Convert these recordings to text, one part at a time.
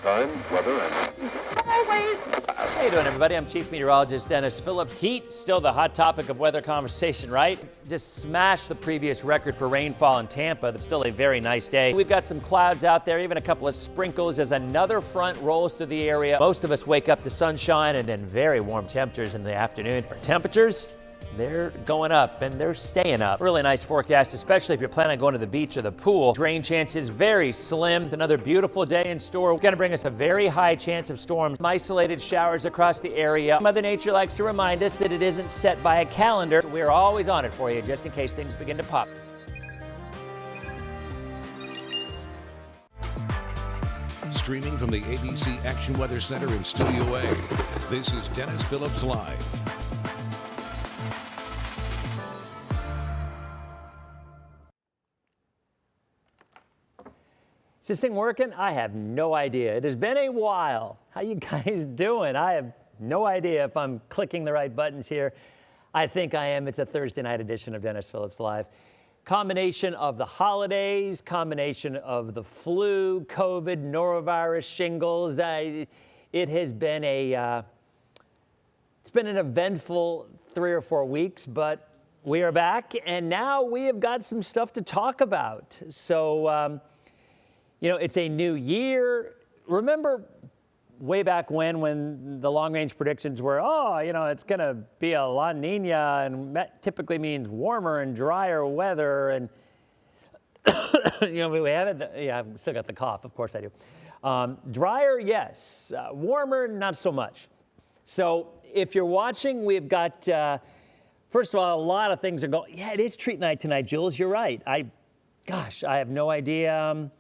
Time, weather, and always. How you doing, everybody? I'm Chief Meteorologist Dennis Phillips. Heat, still the hot topic of weather conversation, right? Just smashed the previous record for rainfall in Tampa. It's still a very nice day. We've got some clouds out there, even a couple of sprinkles as another front rolls through the area. Most of us wake up to sunshine and then very warm temperatures in the afternoon. Temperatures, they're going up and they're staying up. Really nice forecast, especially if you're planning on going to the beach or the pool. Rain chances very slim. Another beautiful day in store. It's going to bring us a very high chance of storms. Some isolated showers across the area. Mother Nature likes to remind us that it isn't set by a calendar. We're always on it for you just in case things begin to pop. Streaming from the ABC Action Weather Center in Studio A, this is Dennis Phillips Live. Is this thing working? I have no idea. It has been a while. How you guys doing? I have no idea if I'm clicking the right buttons here. I think I am. It's a Thursday night edition of Dennis Phillips Live. Combination of the holidays, combination of the flu, COVID, norovirus, shingles. It has been it's been an eventful 3 or 4 weeks, but we are back and now we have got some stuff to talk about. So, you know, it's a new year. Remember way back when the long-range predictions were, oh, you know, it's going to be a La Nina, and that typically means warmer and drier weather. And, you know, we have it. Yeah, I've still got the cough. Of course I do. Drier, yes. Warmer, not so much. So if you're watching, we've got, first of all, a lot of things are going. Yeah, it is treat night tonight, Jules. You're right. Gosh, I have no idea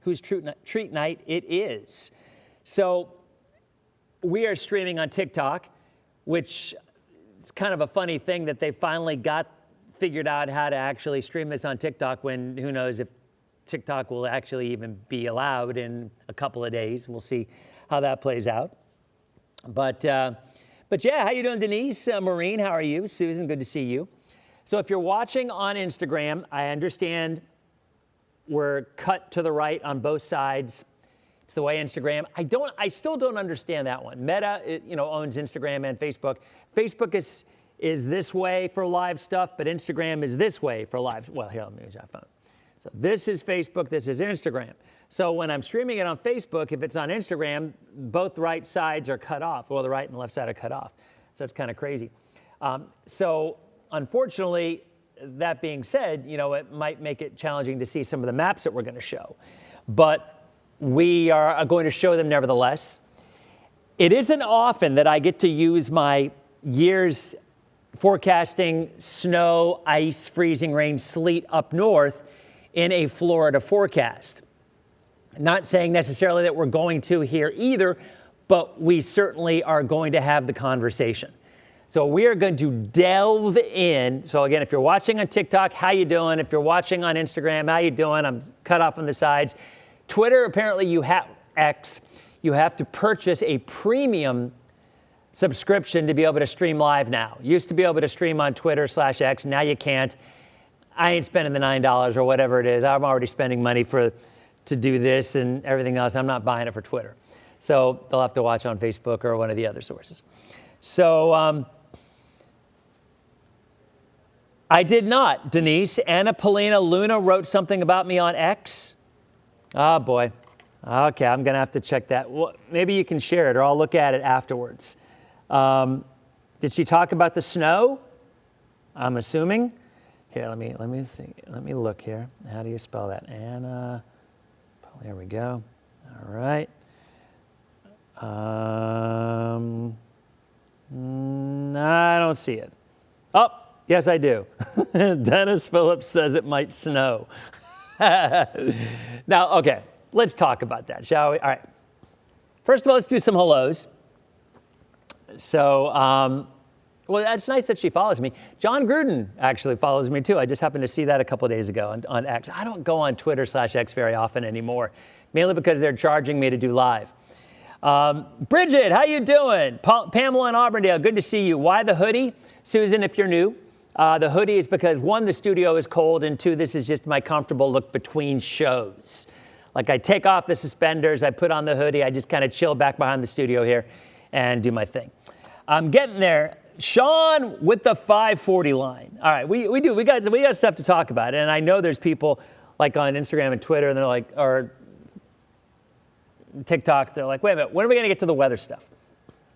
whose treat night it is. So we are streaming on TikTok, which is kind of a funny thing that they finally got figured out how to actually stream this on TikTok when who knows if TikTok will actually even be allowed in a couple of days. We'll see how that plays out. But yeah, how you doing, Denise? Maureen, how are you? Susan, good to see you. So if you're watching on Instagram, I understand we're cut to the right on both sides. It's the way Instagram. I still don't understand that one. Meta, owns Instagram and Facebook. Facebook is this way for live stuff, but Instagram is this way for live. Well, here, let me use my phone. So this is Facebook, this is Instagram. So when I'm streaming it on Facebook, if it's on Instagram, both right sides are cut off. Well, the right and left side are cut off. So it's kind of crazy. So unfortunately, that being said, you know, it might make it challenging to see some of the maps that we're going to show. But we are going to show them nevertheless. It isn't often that I get to use my years forecasting snow, ice, freezing rain, sleet up north in a Florida forecast. Not saying necessarily that we're going to here either, but we certainly are going to have the conversation. So we are going to delve in. So again, if you're watching on TikTok, how you doing? If you're watching on Instagram, how you doing? I'm cut off on the sides. Twitter, apparently you have to purchase a premium subscription to be able to stream live now. Used to be able to stream on Twitter/X. Now you can't. I ain't spending the $9 or whatever it is. I'm already spending money to do this and everything else. I'm not buying it for Twitter. So they'll have to watch on Facebook or one of the other sources. So I did not, Denise. Anna Polina Luna wrote something about me on X. Oh, boy. Okay, I'm going to have to check that. Well, maybe you can share it, or I'll look at it afterwards. Did she talk about the snow? I'm assuming. Here, let me see. Let me look here. How do you spell that? Anna. There we go. All right. I don't see it. Oh, yes, I do. Dennis Phillips says it might snow. Now, okay, let's talk about that, shall we? All right. First of all, let's do some hellos. So, well, that's nice that she follows me. John Gruden actually follows me, too. I just happened to see that a couple of days ago on X. I don't go on Twitter/X very often anymore, mainly because they're charging me to do live. Bridget, how you doing? Pamela in Auburndale, good to see you. Why the hoodie? Susan, if you're new, the hoodie is because, one, the studio is cold, and two, this is just my comfortable look between shows. Like I take off the suspenders, I put on the hoodie, I just kind of chill back behind the studio here and do my thing. I'm getting there. Sean with the 540 line. All right, we got stuff to talk about. And I know there's people like on Instagram and Twitter, and they're like, or TikTok, they're like, wait a minute, when are we going to get to the weather stuff?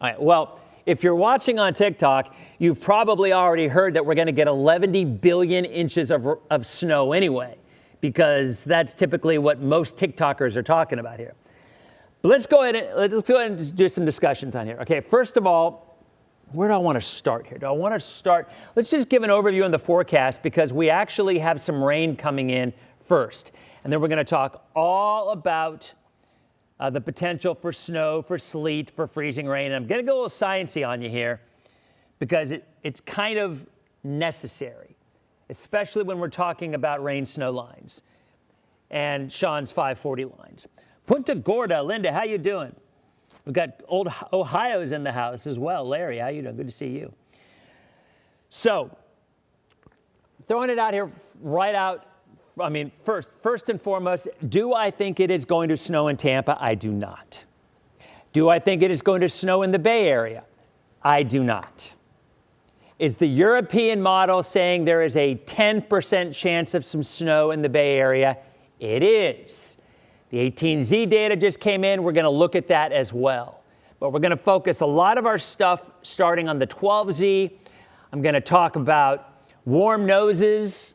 All right, well, if you're watching on TikTok, you've probably already heard that we're going to get 11 billion inches of snow anyway, because that's typically what most TikTokers are talking about here. But let's go ahead and do some discussions on here. Okay, first of all, where do I want to start here? Do I want to start? Let's just give an overview on the forecast, because we actually have some rain coming in first. And then we're going to talk all about the potential for snow, for sleet, for freezing rain. And I'm going to go a little sciencey on you here, because it's kind of necessary, especially when we're talking about rain snow lines and Sean's 540 lines. Punta Gorda, Linda, how you doing? We've got old Ohio's in the house as well. Larry, how you doing? Good to see you. So, throwing it out here right out, I mean, first and foremost, do I think it is going to snow in Tampa? I do not. Do I think it is going to snow in the Bay Area? I do not. Is the European model saying there is a 10% chance of some snow in the Bay Area? It is. The 18Z data just came in. We're going to look at that as well. But we're going to focus a lot of our stuff starting on the 12Z. I'm going to talk about warm noses,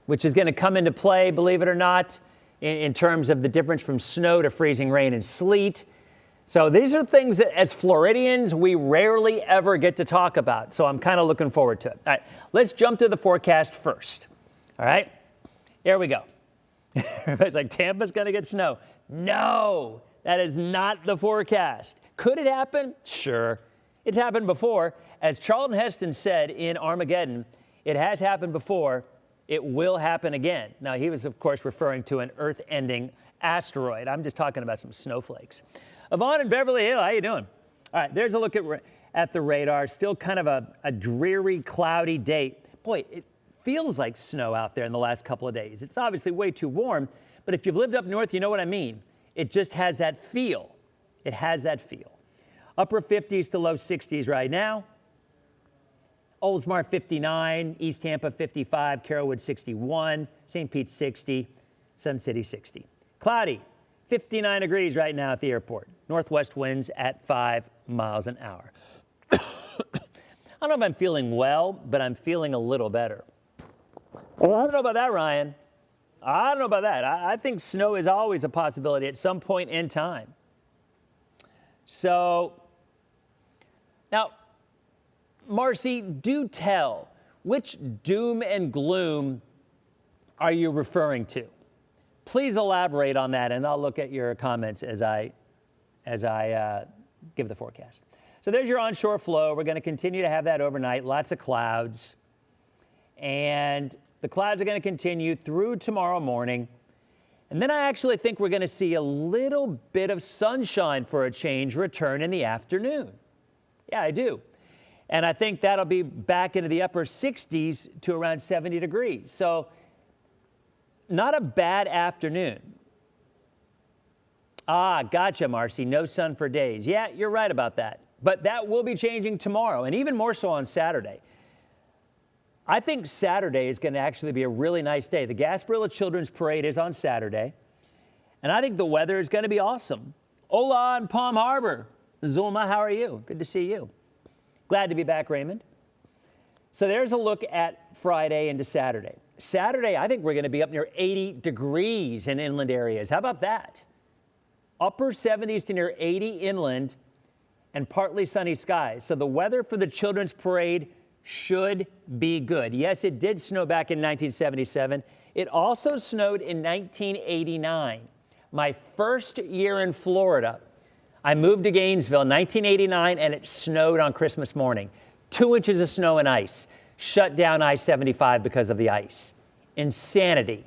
which is going to come into play, believe it or not, in terms of the difference from snow to freezing rain and sleet. So these are things that, as Floridians, we rarely ever get to talk about. So I'm kind of looking forward to it. All right, let's jump to the forecast first. All right, here we go. Everybody's like, Tampa's going to get snow. No, that is not the forecast. Could it happen? Sure. It's happened before. As Charlton Heston said in Armageddon, it has happened before. It will happen again. Now, he was, of course, referring to an Earth-ending asteroid. I'm just talking about some snowflakes. Yvonne in Beverly Hills, how you doing? All right, there's a look at the radar. Still kind of a dreary, cloudy day. Boy, it feels like snow out there in the last couple of days. It's obviously way too warm, but if you've lived up north, you know what I mean. It just has that feel. It has that feel. Upper 50s to low 60s right now. Oldsmar 59, East Tampa 55, Carrollwood 61, St. Pete 60, Sun City 60. Cloudy, 59 degrees right now at the airport. Northwest winds at 5 miles an hour. I don't know if I'm feeling well, but I'm feeling a little better. Well, I don't know about that, Ryan. I don't know about that. I think snow is always a possibility at some point in time. So, now, Marcy, do tell, which doom and gloom are you referring to? Please elaborate on that, and I'll look at your comments as I give the forecast. So there's your onshore flow. We're going to continue to have that overnight, lots of clouds. And the clouds are going to continue through tomorrow morning. And then I actually think we're going to see a little bit of sunshine for a change return in the afternoon. Yeah, I do. And I think that'll be back into the upper 60s to around 70 degrees. So not a bad afternoon. Ah, gotcha, Marcy. No sun for days. Yeah, you're right about that. But that will be changing tomorrow, and even more so on Saturday. I think Saturday is going to actually be a really nice day. The Gasparilla Children's Parade is on Saturday, and I think the weather is going to be awesome. Hola in Palm Harbor. Zulma, how are you? Good to see you. Glad to be back, Raymond. So there's a look at Friday into Saturday. Saturday, I think we're going to be up near 80 degrees in inland areas. How about that? Upper 70s to near 80 inland and partly sunny skies. So the weather for the Children's Parade should be good. Yes, it did snow back in 1977. It also snowed in 1989. My first year in Florida, I moved to Gainesville in 1989, and it snowed on Christmas morning. 2 inches of snow and ice. Shut down I-75 because of the ice. Insanity.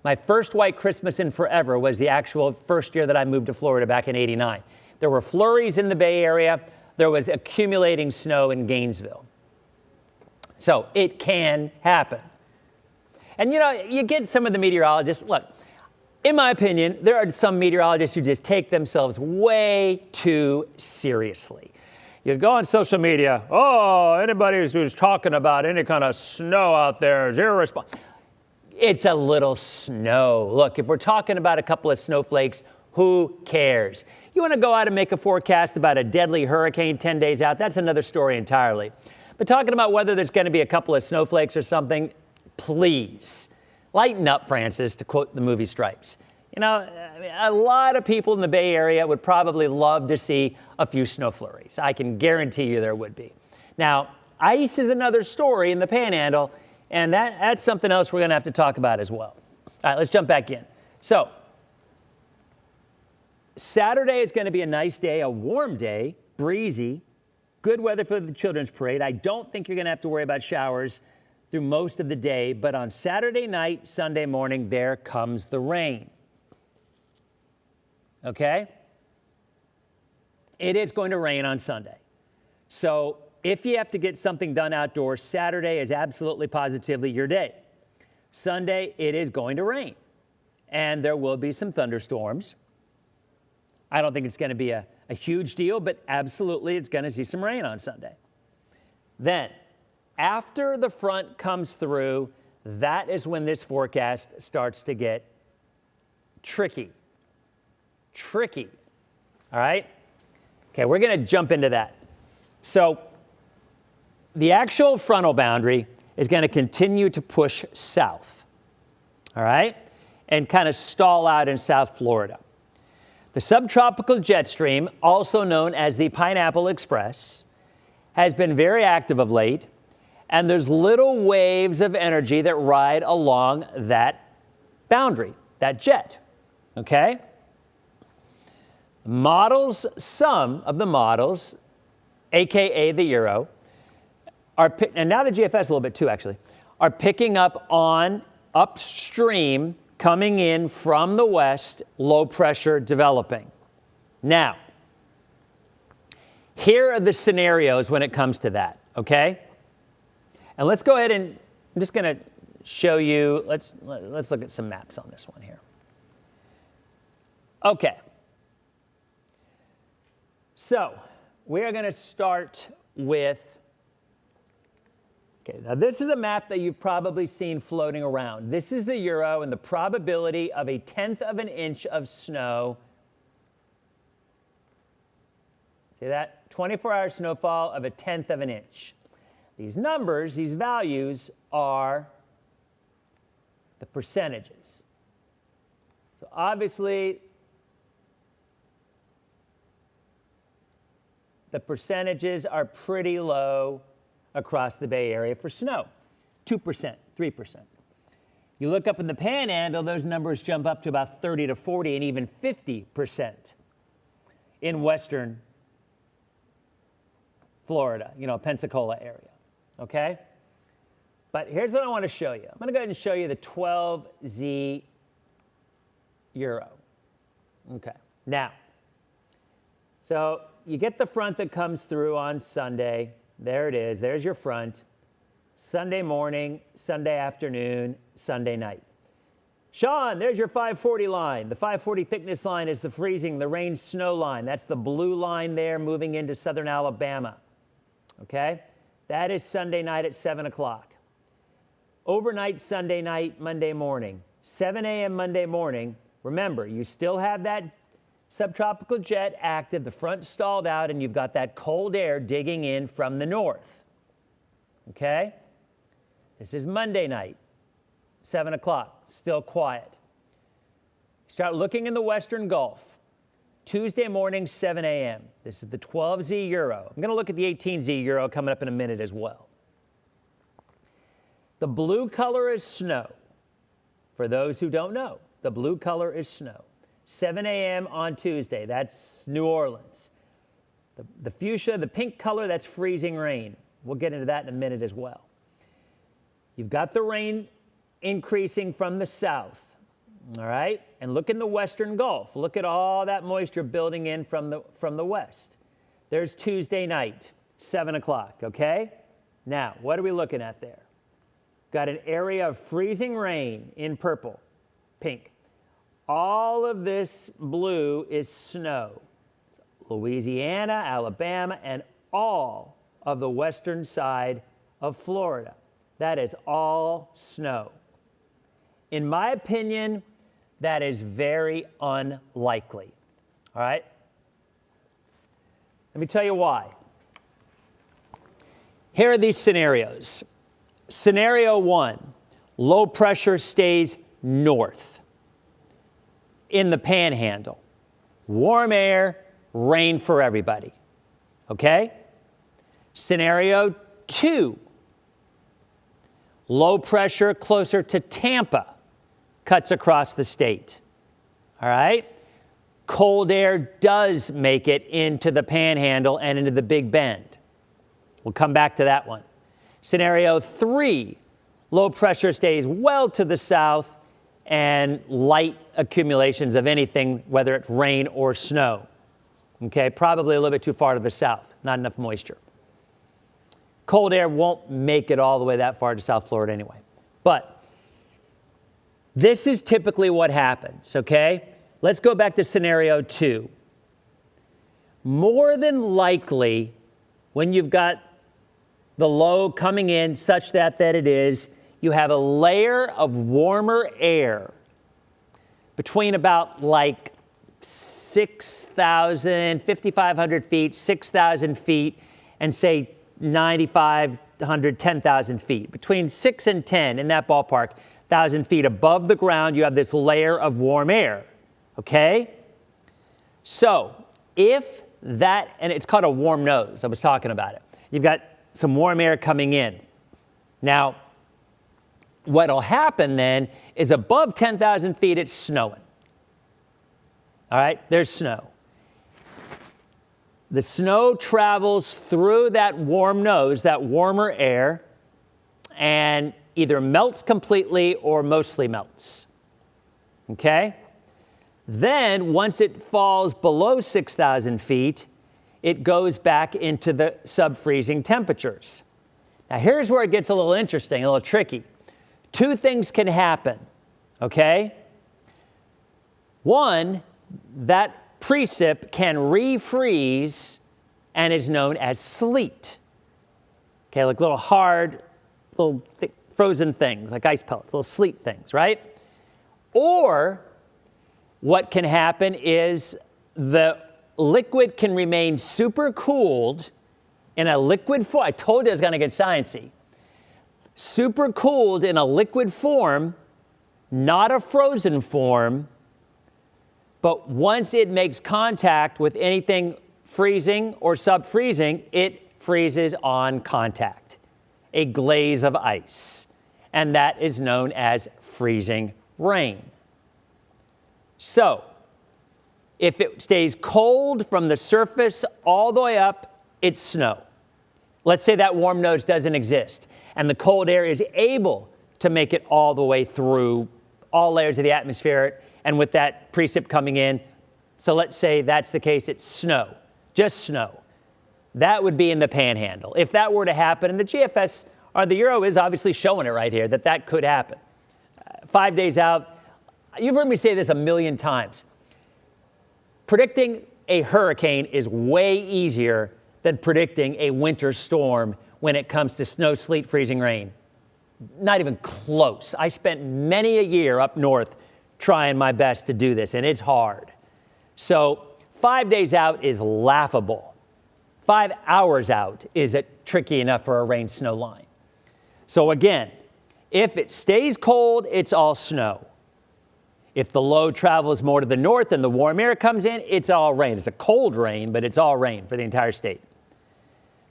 My first white Christmas in forever was the actual first year that I moved to Florida back in 89. There were flurries in the Bay Area. There was accumulating snow in Gainesville. So it can happen. And you know, you get some of the meteorologists. Look, In my opinion, there are some meteorologists who just take themselves way too seriously. You go on social media, oh, anybody who's talking about any kind of snow out there is irresponsible. It's a little snow. Look, if we're talking about a couple of snowflakes, who cares? You want to go out and make a forecast about a deadly hurricane 10 days out, that's another story entirely. But talking about whether there's going to be a couple of snowflakes or something, please. Lighten up, Francis, to quote the movie Stripes. You know, a lot of people in the Bay Area would probably love to see a few snow flurries. I can guarantee you there would be. Now, ice is another story in the Panhandle, and that's something else we're going to have to talk about as well. All right, let's jump back in. So, Saturday is going to be a nice day, a warm day, breezy, good weather for the children's parade. I don't think you're going to have to worry about showers through most of the day, but on Saturday night, Sunday morning, there comes the rain. Okay? It is going to rain on Sunday. So if you have to get something done outdoors, Saturday is absolutely positively your day. Sunday, it is going to rain, and there will be some thunderstorms. I don't think it's going to be a huge deal, but absolutely it's going to see some rain on Sunday. Then, after the front comes through, that is when this forecast starts to get tricky. Tricky. All right? Okay, we're going to jump into that. So, the actual frontal boundary is going to continue to push south. All right? And kind of stall out in South Florida. The subtropical jet stream, also known as the Pineapple Express, has been very active of late, and there's little waves of energy that ride along that boundary, that jet, okay? Models, some of the models, AKA the Euro, and now the GFS a little bit too, actually, are picking up on upstream coming in from the west, low pressure developing. Now, here are the scenarios when it comes to that, okay? And let's go ahead and I'm just going to show you, let's look at some maps on this one here. Okay. So, we are going to start with, okay, now this is a map that you've probably seen floating around. This is the Euro and the probability of 1/10 of an inch of snow. See that? 24-hour snowfall of 1/10 of an inch. These numbers, these values are the percentages. So obviously, the percentages are pretty low across the Bay Area for snow, 2%, 3%. You look up in the Panhandle, those numbers jump up to about 30 to 40 and even 50% in western Florida, you know, Pensacola area, okay? But here's what I want to show you. I'm going to go ahead and show you the 12Z Euro. Okay, now, so you get the front that comes through on Sunday. There it is. There's your front. Sunday morning, Sunday afternoon, Sunday night. Sean, there's your 540 line. The 540 thickness line is the freezing, the rain snow line. That's the blue line there moving into southern Alabama. Okay? That is Sunday night at 7 o'clock. Overnight Sunday night, Monday morning. 7 a.m. Monday morning. Remember, you still have that subtropical jet active, the front stalled out, and you've got that cold air digging in from the north. Okay? This is Monday night, 7 o'clock, still quiet. Start looking in the western Gulf. Tuesday morning, 7 a.m. This is the 12Z Euro. I'm going to look at the 18Z Euro coming up in a minute as well. The blue color is snow. For those who don't know, the blue color is snow. 7 a.m. on Tuesday, that's New Orleans. The fuchsia, the pink color, that's freezing rain. We'll get into that in a minute as well. You've got the rain increasing from the south, all right? And look in the western Gulf. Look at all that moisture building in from the west. There's Tuesday night, 7 o'clock, okay? Now, what are we looking at there? Got an area of freezing rain in purple, pink. All of this blue is snow. Louisiana, Alabama, and all of the western side of Florida. That is all snow. In my opinion, that is very unlikely. All right? Let me tell you why. Here are these scenarios. Scenario 1, low pressure stays north in the Panhandle. Warm air, rain for everybody. Okay? Scenario 2, low pressure closer to Tampa cuts across the state. All right? Cold air does make it into the Panhandle and into the Big Bend. We'll come back to that one. Scenario 3, low pressure stays well to the south and light accumulations of anything, whether it's rain or snow. Okay, probably a little bit too far to the south, not enough moisture. Cold air won't make it all the way that far to South Florida anyway. But this is typically what happens, okay? Let's go back to scenario 2. More than likely, when you've got the low coming in such that it is, you have a layer of warmer air between about like 6,000, 5,500 feet, 6,000 feet, and say 9,500, 10,000 feet. Between 6 and 10, in that ballpark, 1,000 feet above the ground, you have this layer of warm air, okay? So if that, and it's called a warm nose, I was talking about it. You've got some warm air coming in. Now, what'll happen then is above 10,000 feet, it's snowing. All right, there's snow. The snow travels through that warm nose, that warmer air, and either melts completely or mostly melts. Okay? Then, once it falls below 6,000 feet, it goes back into the sub-freezing temperatures. Now, here's where it gets a little interesting, a little tricky. Two things can happen, okay? One, that precip can refreeze and is known as sleet. Okay, like little hard, little thick, frozen things, like ice pellets, little sleet things, right? Or what can happen is the liquid can remain super cooled in a liquid form. I told you I was going to get sciencey. Super cooled in a liquid form, not a frozen form, but once it makes contact with anything freezing or sub-freezing, it freezes on contact, a glaze of ice. And that is known as freezing rain. So, if it stays cold from the surface all the way up, it's snow. Let's say that warm nose doesn't exist, and the cold air is able to make it all the way through all layers of the atmosphere, and with that precip coming in, so let's say that's the case, it's snow, just snow. That would be in the Panhandle. If that were to happen, and the GFS, or the Euro is obviously showing it right here, that could happen. 5 days out, you've heard me say this a million times. Predicting a hurricane is way easier than predicting a winter storm when it comes to snow, sleet, freezing rain. Not even close. I spent many a year up north trying my best to do this, and it's hard. So 5 days out is laughable. 5 hours out is it tricky enough for a rain-snow line. So again, if it stays cold, it's all snow. If the low travels more to the north and the warm air comes in, it's all rain. It's a cold rain, but it's all rain for the entire state.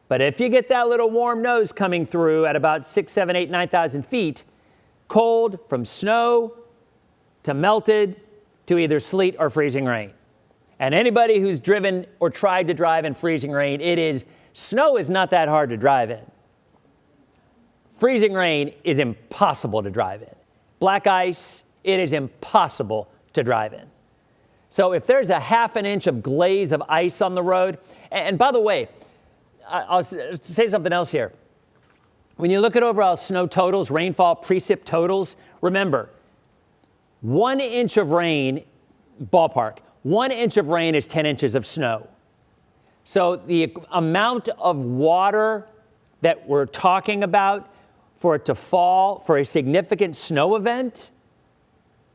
But if you get that little warm nose coming through at about 6, 7, 8, 9,000 feet, cold from snow to melted to either sleet or freezing rain. And anybody who's driven or tried to drive in freezing rain, snow is not that hard to drive in. Freezing rain is impossible to drive in. Black ice, it is impossible to drive in. So if there's a half an inch of glaze of ice on the road, and by the way, I'll say something else here. When you look at overall snow totals, rainfall, precip totals, remember, 1 inch of rain ballpark, 1 inch of rain is 10 inches of snow. So the amount of water that we're talking about for it to fall for a significant snow event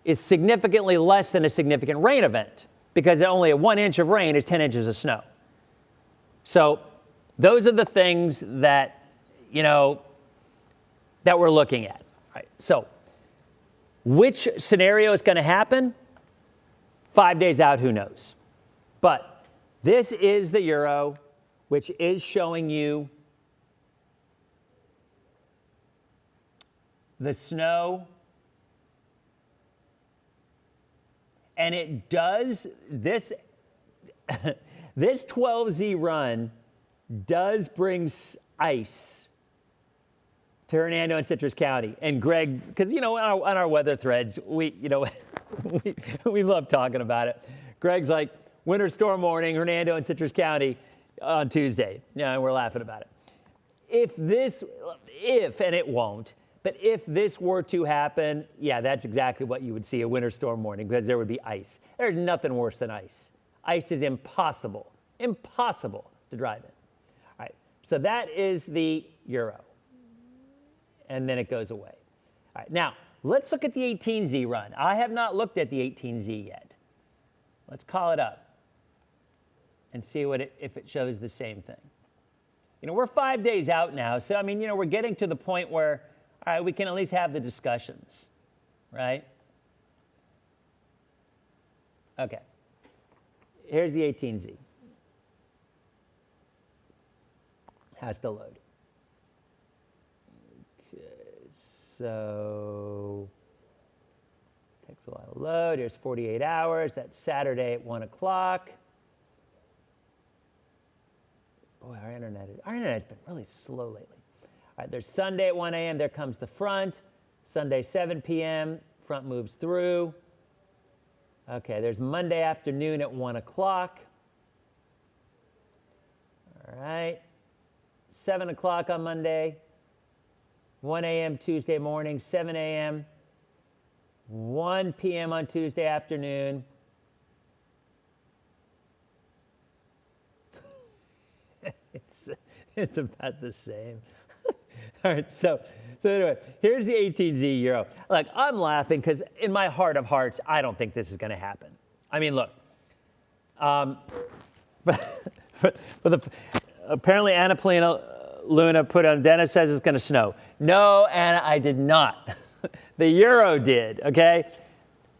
is significantly less than a significant rain event, because only 1 inch of rain is 10 inches of snow. So those are the things that, that we're looking at. All right. So which scenario is going to happen? 5 days out, who knows? But this is the Euro, which is showing you the snow. And it does, this 12Z run does bring ice to Hernando and Citrus County. And Greg, because, on our weather threads, we love talking about it. Greg's like, winter storm warning, Hernando and Citrus County on Tuesday. Yeah, and we're laughing about it. And it won't, but if this were to happen, yeah, that's exactly what you would see, a winter storm warning, because there would be ice. There's nothing worse than ice. Ice is impossible to drive in. All right, so that is the Euro. And then it goes away. All right, now let's look at the 18Z run. I have not looked at the 18Z yet. Let's call it up and see if it shows the same thing. We're 5 days out now, so we're getting to the point where, all right, we can at least have the discussions, right? Okay. Here's the 18Z. Has to load. So takes a while to load. Here's 48 hours. That's Saturday at 1 o'clock. Boy, our internet's been really slow lately. All right, there's Sunday at 1 a.m. There comes the front. Sunday, 7 p.m. Front moves through. Okay, there's Monday afternoon at 1 o'clock. All right. 7 o'clock on Monday. 1 a.m. Tuesday morning, 7 a.m., 1 p.m. on Tuesday afternoon. It's about the same. All right, so anyway, here's the 18Z Euro. Look, I'm laughing because in my heart of hearts, I don't think this is going to happen. Look, but apparently Anna Polina Luna put on, Dennis says it's going to snow. No, Anna, I did not. The Euro did, okay?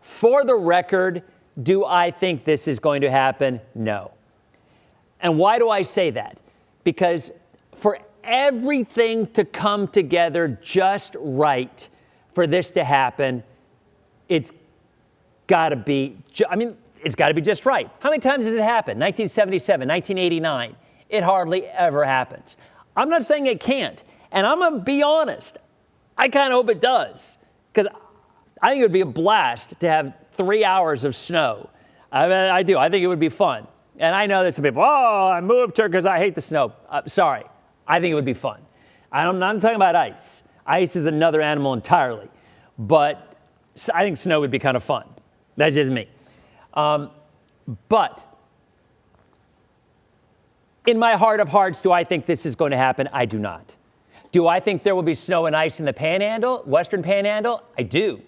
For the record, do I think this is going to happen? No. And why do I say that? Because for everything to come together just right for this to happen, it's got to be, it's got to be just right. How many times has it happened? 1977, 1989. It hardly ever happens. I'm not saying it can't. And I'm going to be honest. I kind of hope it does. Because I think it would be a blast to have 3 hours of snow. I do. I think it would be fun. And I know there's some people, I moved here because I hate the snow. Sorry. I think it would be fun. I'm not talking about ice. Ice is another animal entirely. But I think snow would be kind of fun. That's just me. But in my heart of hearts, do I think this is going to happen? I do not. Do I think there will be snow and ice in the Panhandle, Western Panhandle? I do.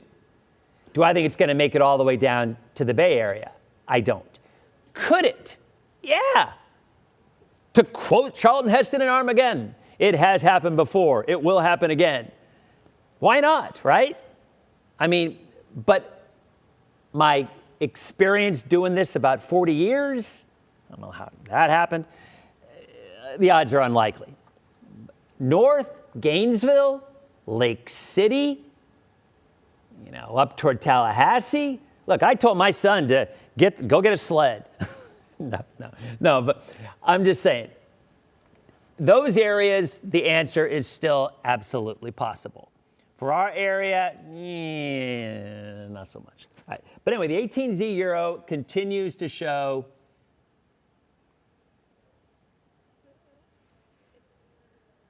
Do I think it's going to make it all the way down to the Bay Area? I don't. Could it? Yeah. To quote Charlton Heston in Armageddon, it has happened before. It will happen again. Why not, right? But my experience doing this about 40 years, I don't know how that happened, the odds are unlikely. North, Gainesville, Lake City, up toward Tallahassee. Look, I told my son to go get a sled. No, but I'm just saying, those areas, the answer is still absolutely possible. For our area, not so much. All right. But anyway, the 18Z Euro continues to show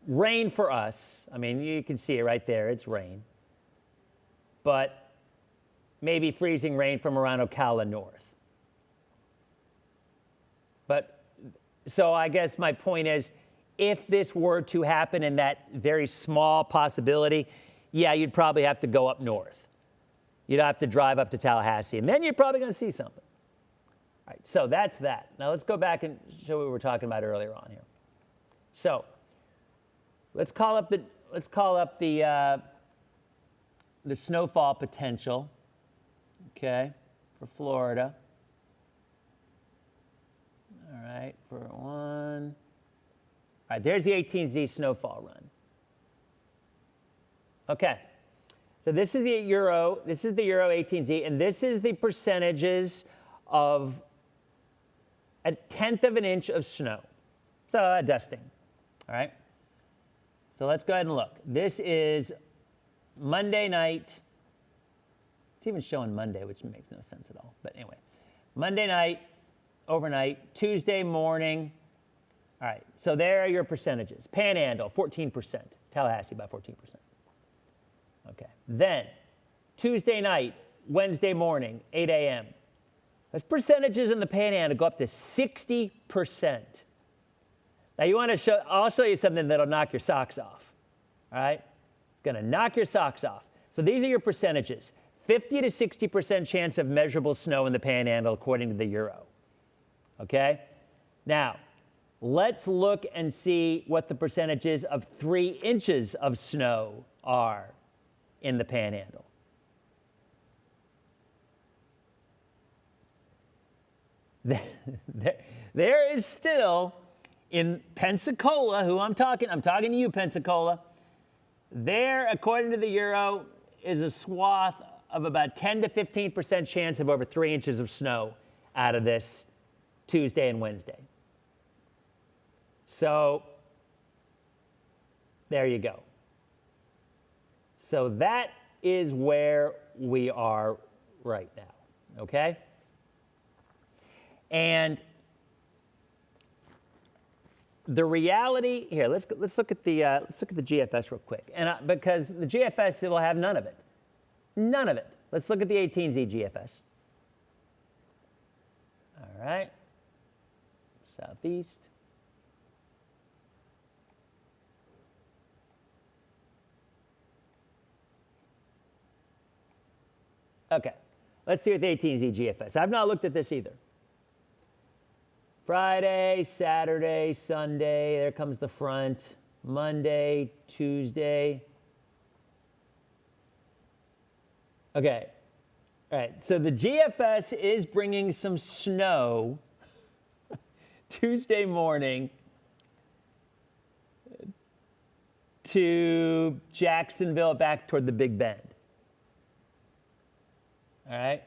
rain for us. You can see it right there. It's rain. But maybe freezing rain from around Ocala north. But, so I guess my point is, if this were to happen in that very small possibility, yeah, you'd probably have to go up north. You'd have to drive up to Tallahassee, and then you're probably going to see something. All right, so that's that. Now let's go back and show what we were talking about earlier on here. So let's call up the snowfall potential, okay, for Florida. All right, for one. All right, there's the 18Z snowfall run. Okay, so this is the Euro 18Z, and this is the percentages of a tenth of an inch of snow. So a dusting, all right? So let's go ahead and look. This is Monday night. It's even showing Monday, which makes no sense at all. But anyway, Monday night, overnight, Tuesday morning. All right, so there are your percentages. Panhandle, 14%. Tallahassee, about 14%. Okay, then Tuesday night, Wednesday morning, 8 a.m. Those percentages in the Panhandle go up to 60%. Now you want to show, I'll show you something that'll knock your socks off. All right, it's going to knock your socks off. So these are your percentages. 50 to 60% chance of measurable snow in the Panhandle according to the Euro. Okay, now let's look and see what the percentages of 3 inches of snow are in the Panhandle. There is still, in Pensacola, who I'm talking to you, Pensacola, there, according to the Euro, is a swath of about 10 to 15% chance of over 3 inches of snow out of this Tuesday and Wednesday. So there you go. So that is where we are right now, okay? And the reality here, let's look at the GFS real quick, and because the GFS will have none of it, none of it. Let's look at the 18Z GFS. All right, southeast. Okay, let's see what the 18Z GFS. I've not looked at this either. Friday, Saturday, Sunday, there comes the front. Monday, Tuesday. Okay, all right, so the GFS is bringing some snow Tuesday morning to Jacksonville back toward the Big Bend. All right,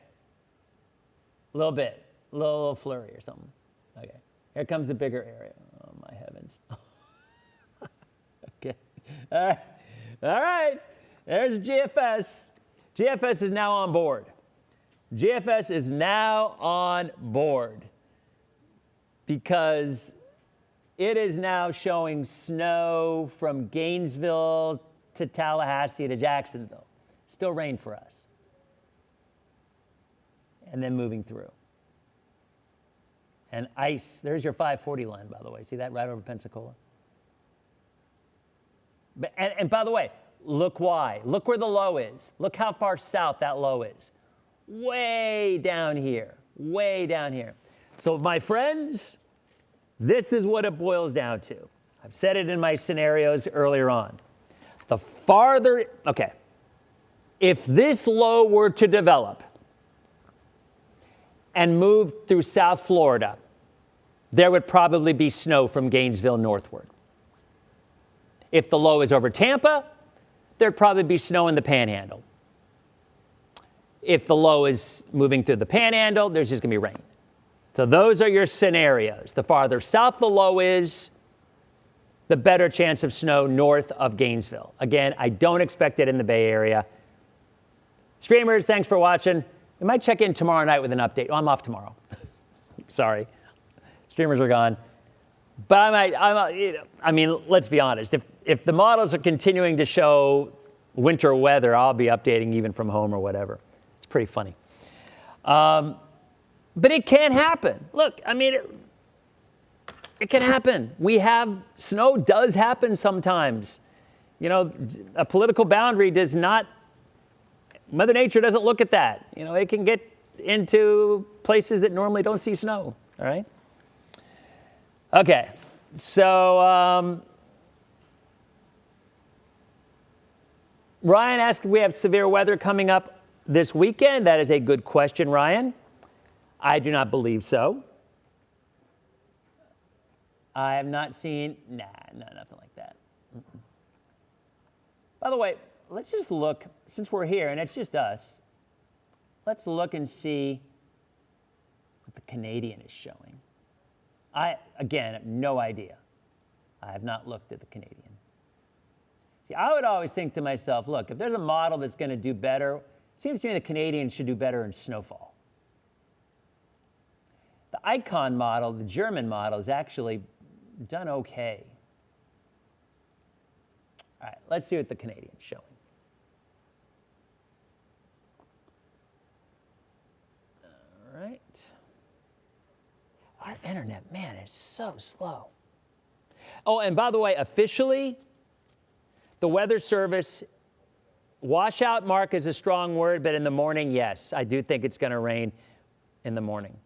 a little bit, a little flurry or something. Okay, here comes the bigger area. Oh, my heavens. Okay, all right, there's GFS. GFS is now on board. GFS is now on board because it is now showing snow from Gainesville to Tallahassee to Jacksonville. Still rain for us. And then moving through. And ice, there's your 540 line, by the way. See that right over Pensacola? And by the way, look why. Look where the low is. Look how far south that low is. Way down here. Way down here. So my friends, this is what it boils down to. I've said it in my scenarios earlier on. The farther, okay, if this low were to develop and move through South Florida, there would probably be snow from Gainesville northward. If the low is over Tampa, there'd probably be snow in the Panhandle. If the low is moving through the Panhandle, there's just going to be rain. So those are your scenarios. The farther south the low is, the better chance of snow north of Gainesville. Again, I don't expect it in the Bay Area. Streamers, thanks for watching. We might check in tomorrow night with an update. Oh, I'm off tomorrow. Sorry. Streamers are gone. But I mean, let's be honest. If the models are continuing to show winter weather, I'll be updating even from home or whatever. It's pretty funny. But it can happen. Look, I mean, it can happen. Snow does happen sometimes. You know, a political boundary does not, Mother Nature doesn't look at that. You know, it can get into places that normally don't see snow, all right? Okay, so Ryan asked if we have severe weather coming up this weekend. That is a good question, Ryan. I do not believe so. I have not seen, no, nothing like that. Mm-mm. By the way, let's just look, since we're here and it's just us, let's look and see what the Canadian is showing. I, again, have no idea. I have not looked at the Canadian. See, I would always think to myself, look, if there's a model that's going to do better, it seems to me the Canadian should do better in snowfall. The Icon model, the German model, is actually done okay. All right, let's see what the Canadian's showing. All right. Our internet, man, is so slow. Oh, and by the way, officially, the Weather Service, washout mark is a strong word, but in the morning, yes, I do think it's going to rain in the morning.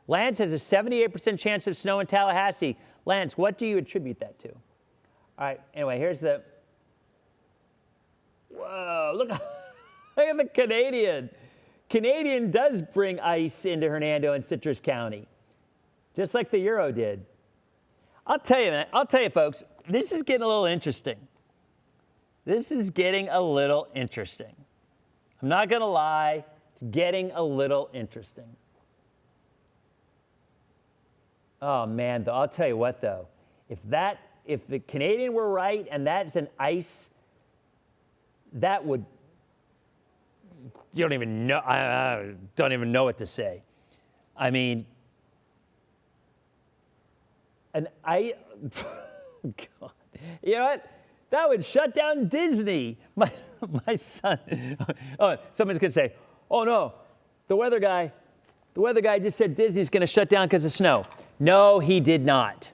Lance has a 78% chance of snow in Tallahassee. Lance, what do you attribute that to? All right, anyway, here's the, whoa, look at the Canadian. Canadian does bring ice into Hernando and Citrus County, just like the Euro did. I'll tell you, man, folks, this is getting a little interesting. This is getting a little interesting. I'm not going to lie, it's getting a little interesting. Oh, man, though, I'll tell you what, though. If the Canadian were right and that's an ice, that would, you don't even know, I don't even know what to say. I mean, God, you know what? That would shut down Disney. My son, oh, someone's going to say, oh, no, the weather guy just said Disney's going to shut down because of snow. No, he did not.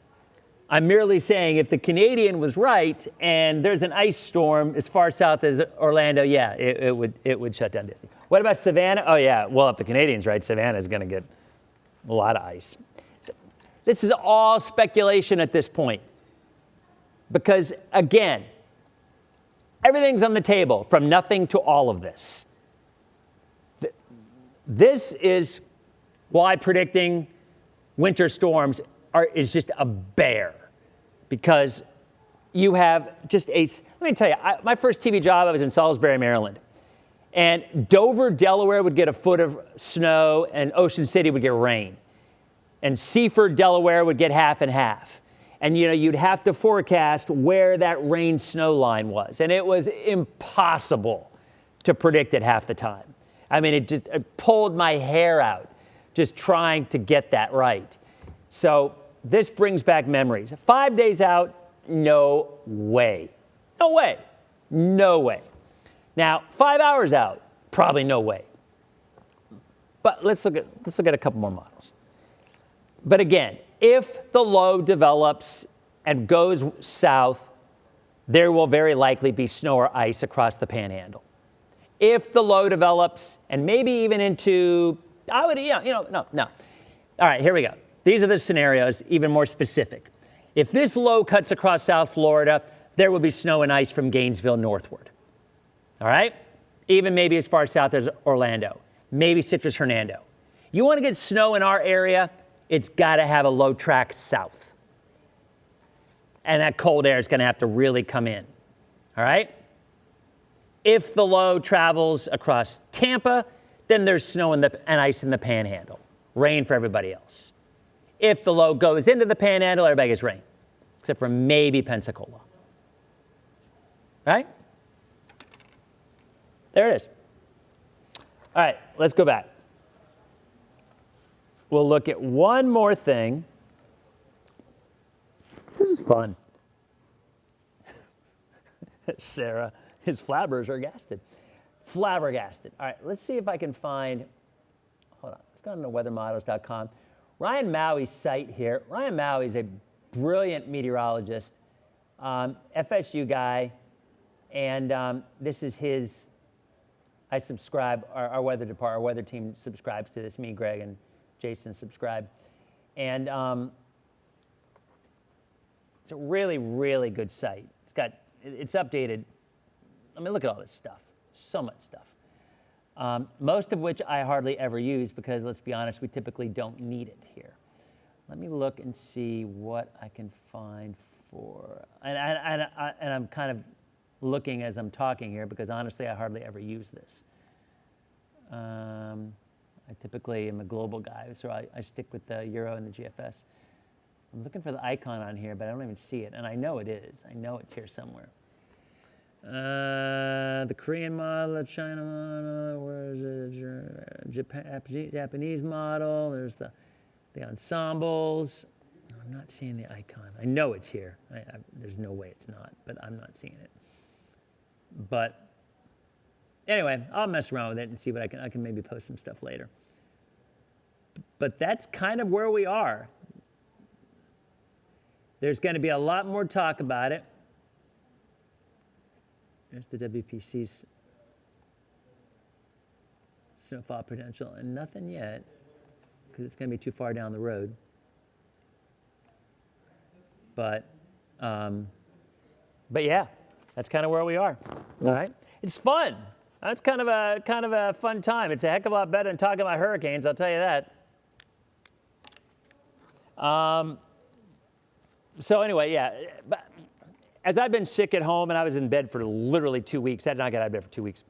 I'm merely saying if the Canadian was right and there's an ice storm as far south as Orlando, yeah, it would shut down Disney. What about Savannah? Oh, yeah, well, if the Canadian's right, Savannah is going to get a lot of ice. So, this is all speculation at this point. Because, again, everything's on the table, from nothing to all of this. This is why predicting winter storms is just a bear. Because you have just let me tell you, my first TV job, I was in Salisbury, Maryland. And Dover, Delaware would get a foot of snow, and Ocean City would get rain. And Seaford, Delaware would get half and half. And, you know, you'd have to forecast where that rain-snow line was. And it was impossible to predict it half the time. I mean, it pulled my hair out just trying to get that right. So this brings back memories. 5 days out, no way. No way. No way. Now, 5 hours out, probably no way. But let's look at a couple more models. But again, if the low develops and goes south, there will very likely be snow or ice across the Panhandle. If the low develops and maybe even into, no. All right, here we go. These are the scenarios, even more specific. If this low cuts across South Florida, there will be snow and ice from Gainesville northward. All right? Even maybe as far south as Orlando, maybe Citrus Hernando. You want to get snow in our area, it's got to have a low track south. And that cold air is going to have to really come in. All right? If the low travels across Tampa, then there's snow and ice in the Panhandle. Rain for everybody else. If the low goes into the Panhandle, everybody gets rain, except for maybe Pensacola. Right? There it is. All right, let's go back. We'll look at one more thing. This is fun. Sarah, his flabbers are gasted. flabbergasted. All right, let's see if I can find, hold on, let's go on to weathermodels.com. Ryan Maui's site here. Ryan Maui is a brilliant meteorologist, FSU guy, and this is his, I subscribe, our weather department, our weather team subscribes to this, me, Greg, and Jason subscribe. And it's a really, really good site. It's updated. I mean, look at all this stuff. So much stuff. Most of which I hardly ever use because, let's be honest, we typically don't need it here. Let me look and see what I can find for, and I'm kind of looking as I'm talking here because honestly, I hardly ever use this. I typically am a global guy, so I stick with the Euro and the GFS. I'm looking for the icon on here, but I don't even see it, and I know it is. I know it's here somewhere. The Korean model, the China model, where is it? Japanese model. There's the ensembles. I'm not seeing the icon. I know it's here. There's no way it's not, but I'm not seeing it. But anyway, I'll mess around with it and see what I can maybe post some stuff later. But that's kind of where we are. There's going to be a lot more talk about it. There's the WPC's snowfall potential, and nothing yet, because it's going to be too far down the road. But yeah, that's kind of where we are. All right, it's fun. That's kind of a fun time. It's a heck of a lot better than talking about hurricanes, I'll tell you that. So anyway, yeah. But as I've been sick at home and I was in bed for literally 2 weeks, I did not get out of bed for 2 weeks,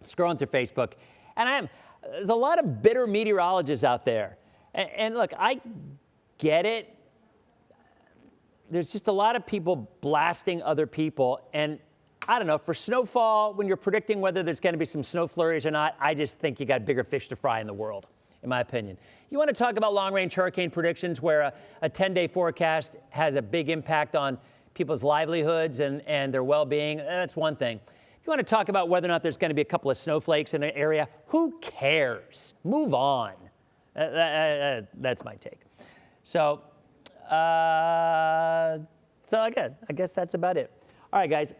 scrolling through Facebook, and there's a lot of bitter meteorologists out there. And look, I get it. There's just a lot of people blasting other people. And I don't know, for snowfall, when you're predicting whether there's going to be some snow flurries or not, I just think you got bigger fish to fry in the world, in my opinion. You want to talk about long-range hurricane predictions where a 10-day forecast has a big impact on people's livelihoods and their well-being, that's one thing. If you want to talk about whether or not there's going to be a couple of snowflakes in an area, who cares? Move on. That's my take. So I guess that's about it. All right, guys.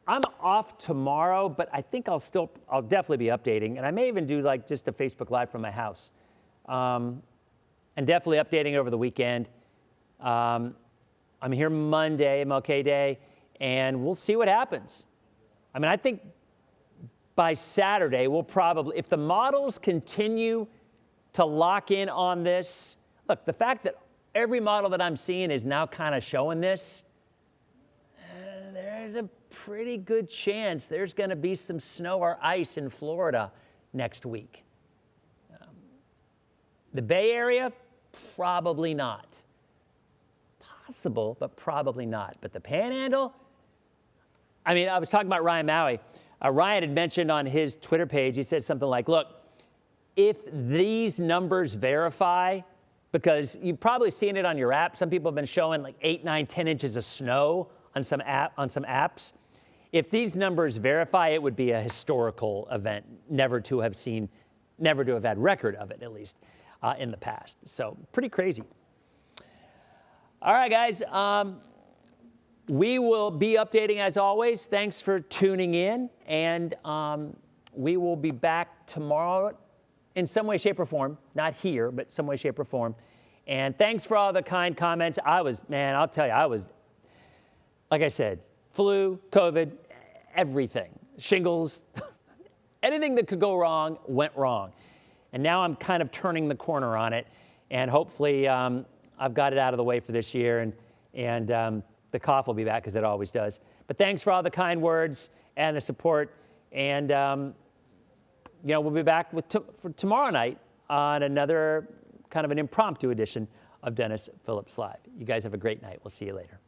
I'm off tomorrow, but I think I'll definitely be updating, and I may even do like just a Facebook Live from my house. And definitely updating over the weekend. I'm here Monday, MLK Day, and we'll see what happens. I mean, I think by Saturday, we'll probably, if the models continue to lock in on this, look, the fact that every model that I'm seeing is now kind of showing this, there's a pretty good chance there's going to be some snow or ice in Florida next week. The Bay Area, probably not. Possible, but probably not. But the Panhandle, I mean, I was talking about Ryan Maui. Ryan had mentioned on his Twitter page, he said something like, look, if these numbers verify, because you've probably seen it on your app, some people have been showing like 8, 9, 10 inches of snow on some apps. If these numbers verify, it would be a historical event, never to have had record of it, at least in the past. So pretty crazy. All right, guys. We will be updating as always. Thanks for tuning in, and we will be back tomorrow in some way, shape, or form. Not here, but some way, shape, or form. And thanks for all the kind comments. I'll tell you, like I said, flu, COVID, everything, shingles, anything that could go wrong went wrong. And now I'm kind of turning the corner on it, and hopefully I've got it out of the way for this year, and the cough will be back because it always does. But thanks for all the kind words and the support, and we'll be back for tomorrow night on another kind of an impromptu edition of Dennis Phillips Live. You guys have a great night. We'll see you later.